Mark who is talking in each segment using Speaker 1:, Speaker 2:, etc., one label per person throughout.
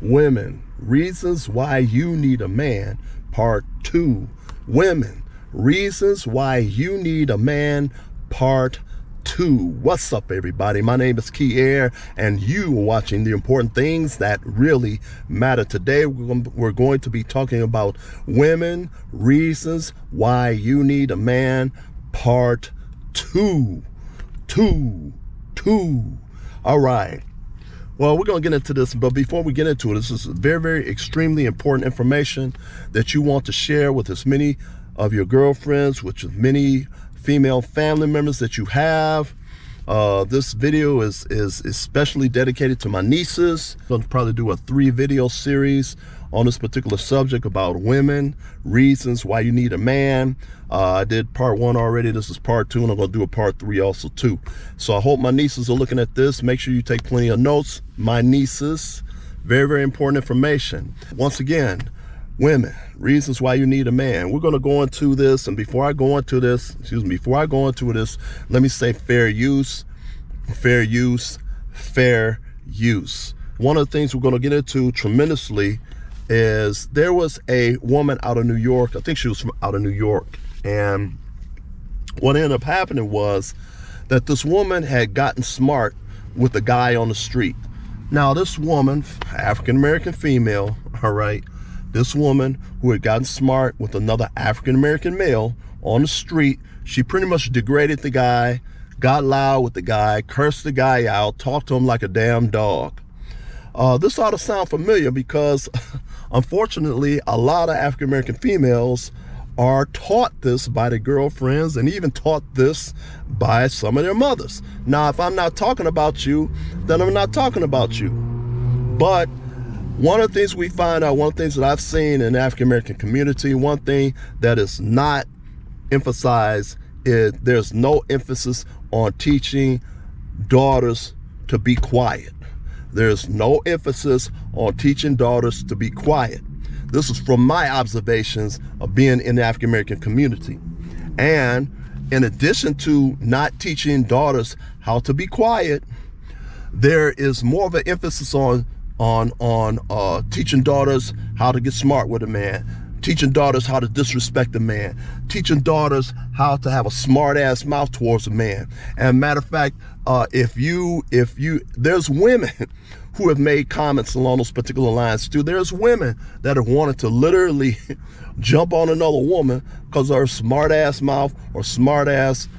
Speaker 1: Women, reasons why you need a man, part 2. Women, reasons why you need a man, part 2. What's up, everybody? My name is Kier, and you are watching The Important Things That Really Matter. Today, we're going to be talking about women, reasons why you need a man, part 2. All right. Well, we're going to get into this, but before we get into it, this is very extremely important information that you want to share with as many of your girlfriends, with as many female family members that you have. This video is especially dedicated to my nieces. I'm going to probably do a 3-video series on this particular subject about women, reasons why you need a man. I did part 1 already. This is part 2, and I'm going to do a part 3 also too. So I hope my nieces are looking at this. Make sure you take plenty of notes. My nieces, very important information. Once again, women, reasons why you need a man. We're going to go into this, and before I go into this, let me say fair use. One of the things we're going to get into tremendously is there was a woman out of New York. I think she was from out of New York. And what ended up happening was that this woman had gotten smart with a guy on the street. Now, this woman, African-American female, all right, this woman who had gotten smart with another African-American male on the street, she pretty much degraded the guy, got loud with the guy, cursed the guy out, talked to him like a damn dog. This ought to sound familiar because, unfortunately, a lot of African-American females are taught this by their girlfriends and even taught this by some of their mothers. Now, if I'm not talking about you, then I'm not talking about you. But one of the things we find out, one of the things that I've seen in the African-American community, one thing that is not emphasized is there's no emphasis on teaching daughters to be quiet. There's no emphasis on teaching daughters to be quiet. This is from my observations of being in the African-American community. And in addition to not teaching daughters how to be quiet, there is more of an emphasis on teaching daughters how to get smart with a man, teaching daughters how to disrespect a man, teaching daughters how to have a smart ass mouth towards a man. And matter of fact, there's women who have made comments along those particular lines too. There's women that have wanted to literally jump on another woman because of her smart ass mouth or smart ass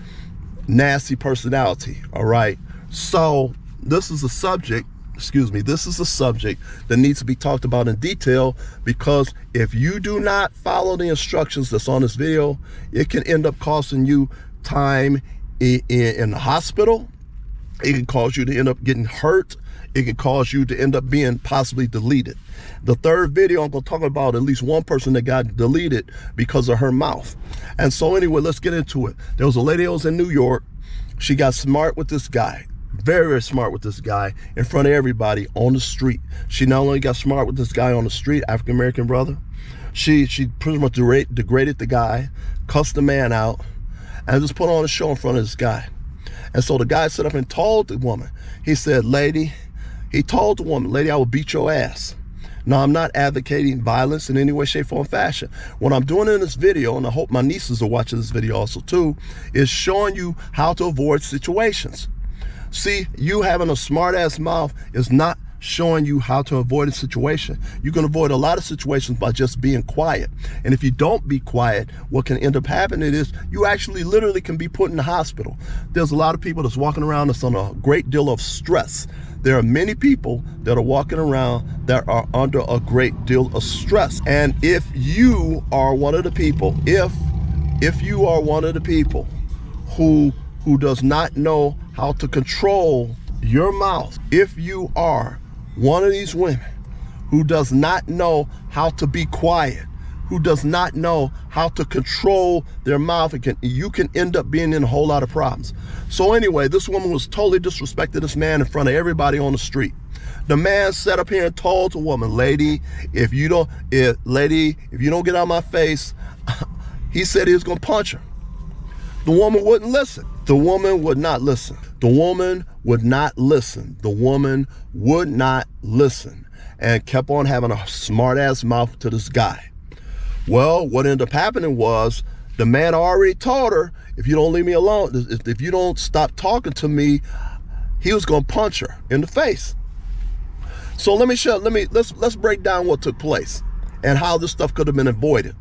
Speaker 1: nasty personality. All right. So this is a subject, this is a subject that needs to be talked about in detail, because if you do not follow the instructions that's on this video, it can end up costing you time in the hospital. It can cause you to end up getting hurt. It can cause you to end up being possibly deleted. The 3rd video, I'm going to talk about at least one person that got deleted because of her mouth. And so anyway, let's get into it. There was a lady that was in New York. She got smart with this guy. Very smart with this guy in front of everybody on the street. She not only got smart with this guy on the street, African-American brother, she pretty much degraded the guy, cussed the man out, and just put on a show in front of this guy. And so the guy stood up and told the woman, he said, lady, I will beat your ass. Now, I'm not advocating violence in any way, shape, form, fashion. What I'm doing in this video, and I hope my nieces are watching this video also too, is showing you how to avoid situations. See, you having a smart ass mouth is not showing you how to avoid a situation. You can avoid a lot of situations by just being quiet. And if you don't be quiet, what can end up happening is you actually literally can be put in the hospital. There's a lot of people that's walking around that's on a great deal of stress. There are many people that are walking around that are under a great deal of stress. And if you are one of the people, if you are one of the people who does not know how to control your mouth, if you are one of these women who does not know how to be quiet, who does not know how to control their mouth, you can end up being in a whole lot of problems. So anyway, this woman was totally disrespecting this man in front of everybody on the street. The man sat up here and told the woman, lady, if you don't get out of my face, he said he was gonna punch her. The woman wouldn't listen. The woman would not listen. The woman would not listen. The woman would not listen. and kept on having a smart ass mouth to this guy. Well, what ended up happening was the man already told her, if you don't leave me alone, if you don't stop talking to me, he was gonna punch her in the face. So let's break down what took place and how this stuff could have been avoided.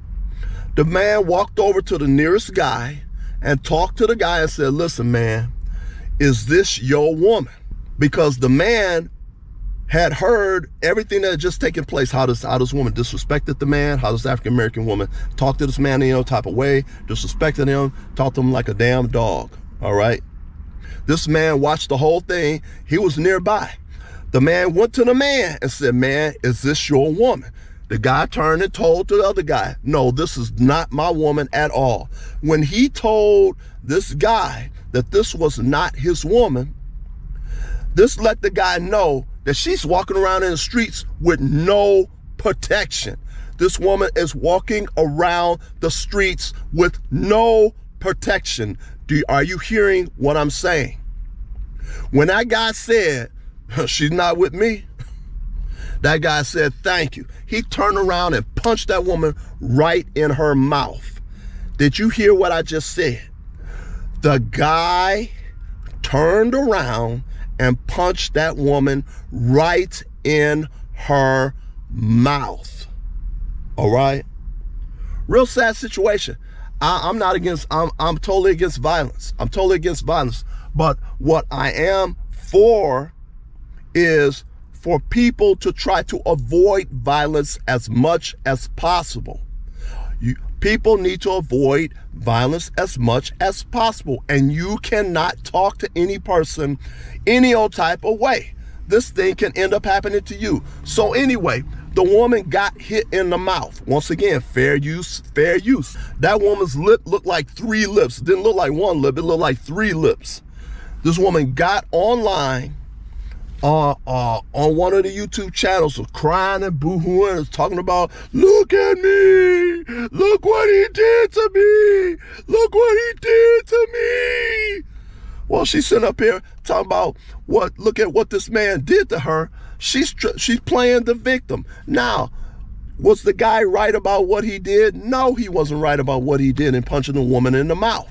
Speaker 1: The man walked over to the nearest guy and talked to the guy and said, listen, man, is this your woman? Because the man had heard everything that had just taken place, how this woman disrespected the man, how this African-American woman talked to this man in a type of way, disrespected him, talked to him like a damn dog, all right? This man watched the whole thing. He was nearby. The man went to the man and said, man, is this your woman? The guy turned and told the other guy, no, this is not my woman at all. When he told this guy that this was not his woman, this let the guy know that she's walking around in the streets with no protection. This woman is walking around the streets with no protection. Are you hearing what I'm saying? When that guy said, she's not with me, that guy said, thank you. He turned around and punched that woman right in her mouth. Did you hear what I just said? The guy turned around and punched that woman right in her mouth. All right? Real sad situation. I'm totally against violence. I'm totally against violence. But what I am for is for people to try to avoid violence as much as possible. People need to avoid violence as much as possible. And you cannot talk to any person any old type of way. This thing can end up happening to you. So anyway, the woman got hit in the mouth. Once again, fair use, fair use. That woman's lip looked like 3 lips. It didn't look like 1 lip, it looked like 3 lips. This woman got online on one of the YouTube channels, was crying and boo-hooing, and talking about, look at me, look what he did to me, look what he did to me. Well, she's sitting up here talking about look at what this man did to her. She's playing the victim. Now, was the guy right about what he did? No, he wasn't right about what he did in punching the woman in the mouth.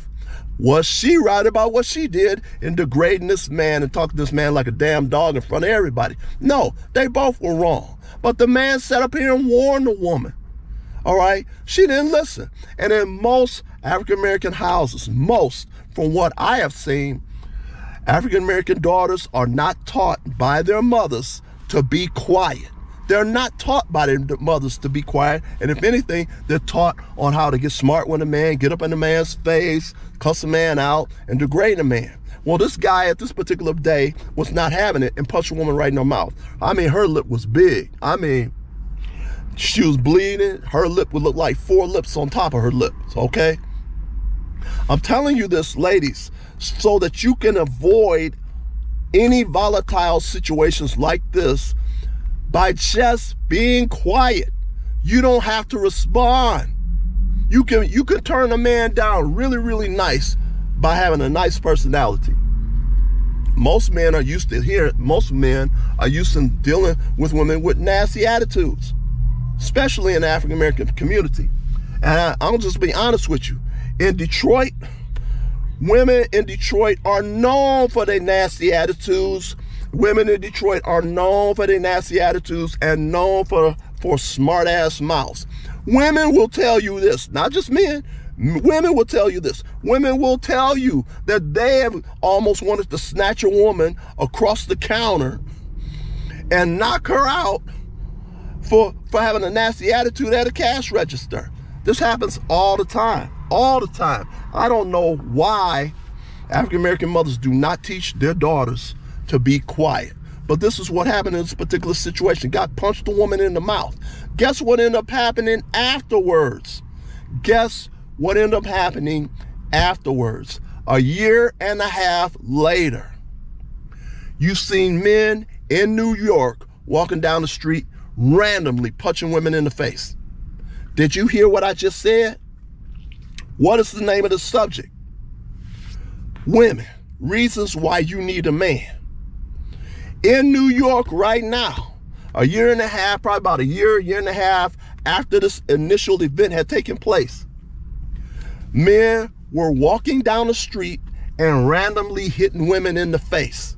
Speaker 1: Was she right about what she did in degrading this man and talking to this man like a damn dog in front of everybody? No, they both were wrong. But the man sat up here and warned the woman. All right? She didn't listen. And in most African-American houses, from what I have seen, African-American daughters are not taught by their mothers to be quiet. They're not taught by their mothers to be quiet. And if anything, they're taught on how to get smart with a man, get up in the man's face, cuss a man out, and degrade a man. Well, this guy at this particular day was not having it and punched a woman right in her mouth. I mean, her lip was big. I mean, she was bleeding. Her lip would look like 4 lips on top of her lips, okay? I'm telling you this, ladies, so that you can avoid any volatile situations like this by just being quiet. You don't have to respond. You can turn a man down really, really nice by having a nice personality. Most men are used to dealing with women with nasty attitudes, especially in the African American community. And I'll just be honest with you. In Detroit, women in Detroit are known for their nasty attitudes. Women in Detroit are known for their nasty attitudes and known for smart ass mouths. Women will tell you this, not just men. Women will tell you this. Women will tell you that they have almost wanted to snatch a woman across the counter and knock her out for having a nasty attitude at a cash register. This happens all the time. All the time. I don't know why African-American mothers do not teach their daughters to be quiet. But this is what happened in this particular situation. Got punched a woman in the mouth. Guess what ended up happening afterwards? Guess what ended up happening afterwards? A year and a half later, you've seen men in New York walking down the street randomly punching women in the face. Did you hear what I just said? What is the name of the subject? Women, reasons why you need a man. In New York right now, a year and a half, probably about a year and a half after this initial event had taken place, men were walking down the street and randomly hitting women in the face.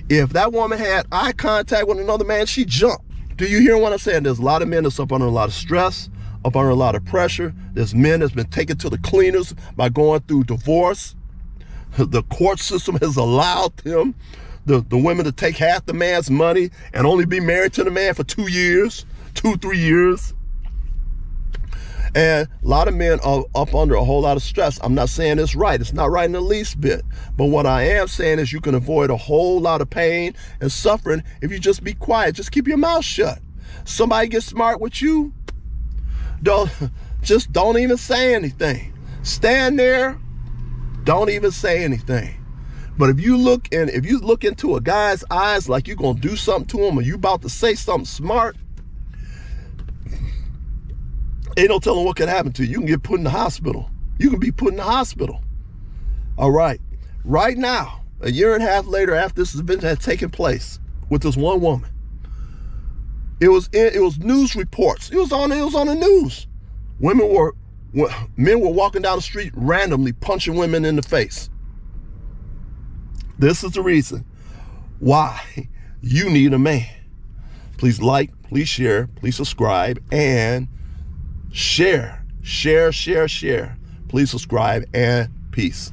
Speaker 1: If that woman had eye contact with another man, she jumped. Do you hear what I'm saying? There's a lot of men that's up under a lot of stress, up under a lot of pressure. There's men that's been taken to the cleaners by going through divorce. The court system has allowed them, the women, to take half the man's money and only be married to the man for 2 years, 3 years. And a lot of men are up under a whole lot of stress. I'm not saying it's right. It's not right in the least bit. But what I am saying is you can avoid a whole lot of pain and suffering if you just be quiet. Just keep your mouth shut. Somebody gets smart with you, don't even say anything. Stand there, don't even say anything. But if you look into a guy's eyes like you're gonna do something to him or you about to say something smart, ain't no telling what could happen to you. You can get put in the hospital. You can be put in the hospital. All right. Right now, a year and a half later, after this event had taken place with this one woman, it was news reports. It was on the news. Men were walking down the street randomly punching women in the face. This is the reason why you need a man. Please like, please share, please subscribe, and share. Please subscribe, and peace.